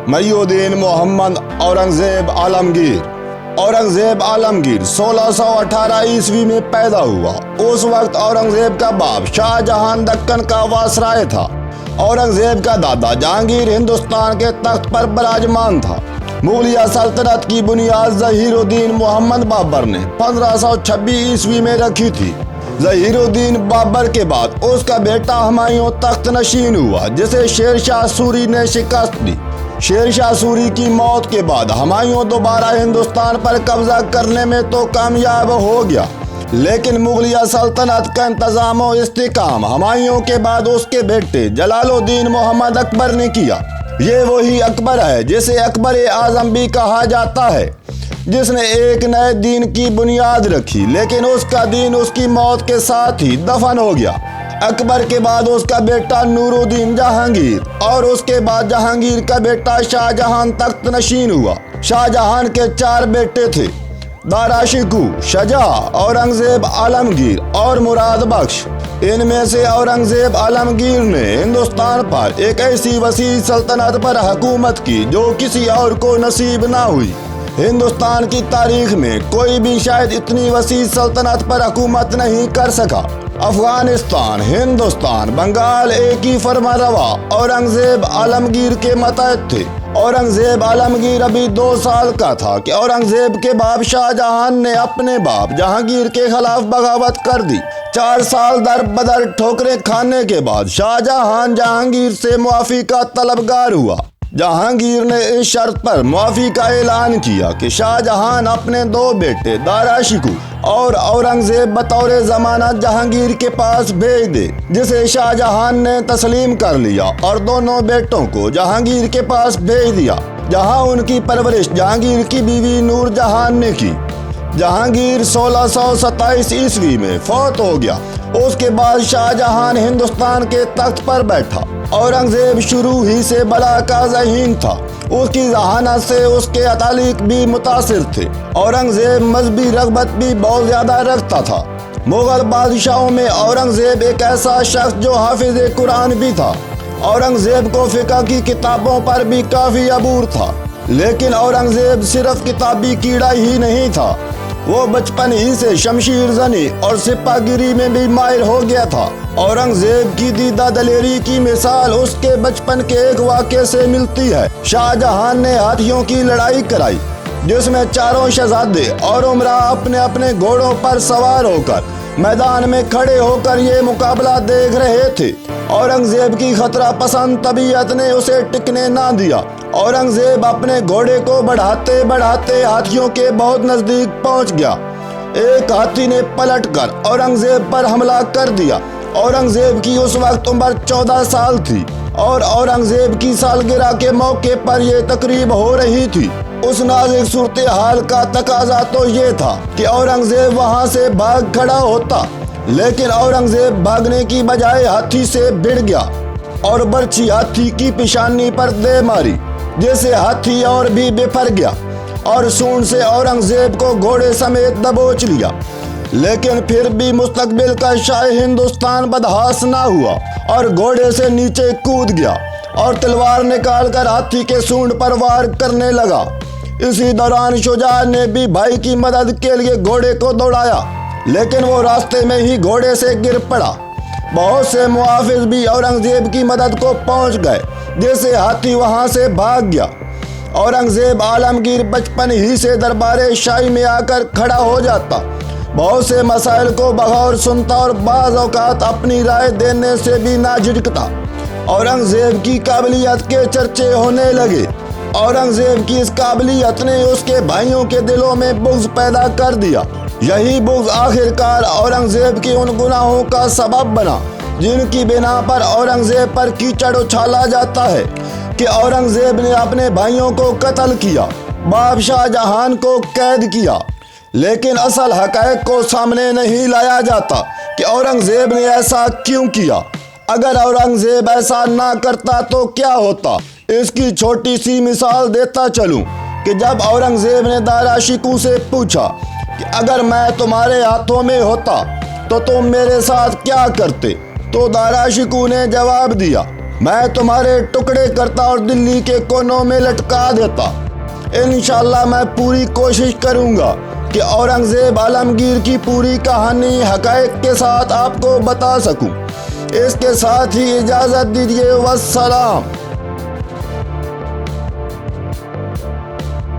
محی محمد اورنگزیب عالمگیر۔ اورنگزیب عالمگیر 1618 عیسوی میں پیدا ہوا۔ اس وقت اورنگزیب کا باپ شاہ جہان دکن کا وائسرائے تھا۔ اورنگزیب کا دادا جہانگیر ہندوستان کے تخت پر براجمان تھا۔ مغلیہ سلطنت کی بنیاد ظہیر الدین محمد بابر نے 1526 عیسوی میں رکھی تھی۔ ظہیر الدین بابر کے بعد اس کا بیٹا ہمایوں تخت نشین ہوا، جسے شیر شاہ سوری نے شکست دی۔ شیر شاہ سوری کی موت کے بعد ہمایوں دوبارہ ہندوستان پر قبضہ کرنے میں تو کامیاب ہو گیا، لیکن مغلیہ سلطنت کا انتظام و استحکام ہمایوں کے بعد اس کے بیٹے جلال الدین محمد اکبر نے کیا۔ یہ وہی اکبر ہے جسے اکبر اعظم بھی کہا جاتا ہے، جس نے ایک نئے دین کی بنیاد رکھی، لیکن اس کا دین اس کی موت کے ساتھ ہی دفن ہو گیا۔ اکبر کے بعد اس کا بیٹا نور الدین جہانگیر اور اس کے بعد جہانگیر کا بیٹا شاہ جہان تخت نشین ہوا۔ شاہ جہان کے 4 بیٹے تھے: دارا شکوہ، شجاع، اورنگزیب عالمگیر اور مراد بخش۔ ان میں سے اورنگزیب عالمگیر نے ہندوستان پر ایک ایسی وسیع سلطنت پر حکومت کی جو کسی اور کو نصیب نہ ہوئی۔ ہندوستان کی تاریخ میں کوئی بھی شاید اتنی وسیع سلطنت پر حکومت نہیں کر سکا۔ افغانستان، ہندوستان، بنگال ایک ہی فرمانروا اورنگزیب عالمگیر کے ماتحت تھے۔ اورنگزیب عالمگیر ابھی 2 سال کا تھا کہ اورنگزیب کے باپ شاہ جہان نے اپنے باپ جہانگیر کے خلاف بغاوت کر دی۔ 4 سال در بدر ٹھوکریں کھانے کے بعد شاہ جہان جہانگیر سے معافی کا طلبگار ہوا۔ جہانگیر نے اس شرط پر معافی کا اعلان کیا کہ شاہ جہان اپنے 2 بیٹے دارا شکوہ اور اورنگزیب بطور ضمانت جہانگیر کے پاس بھیج دے، جسے شاہ جہان نے تسلیم کر لیا اور دونوں بیٹوں کو جہانگیر کے پاس بھیج دیا، جہاں ان کی پرورش جہانگیر کی بیوی نور جہان نے کی۔ جہانگیر 1627 عیسوی میں فوت ہو گیا۔ اس کے بعد شاہ جہان ہندوستان کے تخت پر بیٹھا۔ اورنگزیب شروع ہی سے بلا کا ذہین تھا۔ اس کی ذہانت سے اس کے اتالق بھی متاثر تھے۔ اورنگزیب مذہبی رغبت بھی بہت زیادہ رکھتا تھا۔ مغل بادشاہوں میں اورنگزیب ایک ایسا شخص جو حافظ قرآن بھی تھا۔ اورنگزیب کو فقہ کی کتابوں پر بھی کافی عبور تھا، لیکن اورنگزیب صرف کتابی کیڑا ہی نہیں تھا، وہ بچپن ہی سے شمشیر زنی اور سپہ گیری میں بھی ماہر ہو گیا تھا۔ اورنگزیب کی دیدہ دلیری کی مثال اس کے بچپن کے ایک واقعے سے ملتی ہے۔ شاہ جہان نے ہاتھیوں کی لڑائی کرائی، جس میں 4 شہزادے اور امراء اپنے اپنے گھوڑوں پر سوار ہو کر میدان میں کھڑے ہو کر یہ مقابلہ دیکھ رہے تھے۔ اورنگزیب کی خطرہ پسند طبیعت نے اسے ٹکنے نہ دیا۔ اورنگزیب اپنے گھوڑے کو بڑھاتے بڑھاتے ہاتھیوں کے بہت نزدیک پہنچ گیا۔ ایک ہاتھی نے پلٹ کر اورنگزیب پر حملہ کر دیا۔ اورنگزیب کی اس وقت عمر 14 سال تھی اور اورنگزیب کی سالگرہ کے موقع پر یہ تقریب ہو رہی تھی۔ اس نازک صورتحال کا تقاضا تو یہ تھا کہ اورنگزیب وہاں سے بھاگ کھڑا ہوتا، لیکن اورنگزیب بھاگنے کی بجائے ہاتھی سے بھڑ گیا اور برچھی ہاتھی کی پیشانی پر دے ماری، جس سے ہاتھی اور بھی بفر گیا اور سونڈ سے اورنگزیب کو گھوڑے سمیت دبوچ لیا۔ لیکن پھر بھی مستقبل کا شاہ ہندوستان بدحاس نہ ہوا اور گھوڑے سے نیچے کود گیا اور تلوار نکال کر ہاتھی کے سونڈ پر وار کرنے لگا۔ اسی دوران شجاع نے بھی بھائی کی مدد کے لیے گھوڑے کو دوڑایا، لیکن وہ راستے میں ہی گھوڑے سے گر پڑا۔ بہت سے محافظ بھی اورنگزیب کی مدد کو پہنچ گئے، جس سے ہاتھی وہاں سے بھاگ گیا۔ اورنگزیب عالمگیر بچپن ہی سے دربار شاہی میں آ کر کھڑا ہو جاتا، بہت سے مسائل کو بغور سنتا اور بعض اوقات اپنی رائے دینے سے بھی نہ جھجکتا۔ اورنگزیب کی قابلیت کے چرچے ہونے لگے۔ اورنگزیب کی اس قابلیت نے اس کے بھائیوں کے دلوں میں بغض پیدا کر دیا۔ یہی بغض آخرکار اورنگزیب کے ان گناہوں کا سبب بنا جن کی بنا پر اورنگزیب پر کیچڑ اچھالا جاتا ہے کہ اورنگزیب نے اپنے بھائیوں کو قتل کیا، باپ شاہ جہان کو قید کیا۔ لیکن اصل حقائق کو سامنے نہیں لایا جاتا کہ اورنگزیب نے ایسا کیوں کیا۔ اگر اورنگزیب ایسا نہ کرتا تو کیا ہوتا؟ اس کی چھوٹی سی مثال دیتا چلوں کہ جب اورنگزیب نے دارا شکوہ سے پوچھا کہ اگر میں تمہارے ہاتھوں میں ہوتا تو تم میرے ساتھ کیا کرتے، تو دارا شکوہ نے جواب دیا، میں تمہارے ٹکڑے کرتا اور دلی کے کونوں میں لٹکا دیتا۔ انشاءاللہ میں پوری کوشش کروں گا کہ اورنگزیب عالمگیر کی پوری کہانی حقائق کے ساتھ آپ کو بتا سکوں۔ اس کے ساتھ ہی اجازت دیجیے، والسلام۔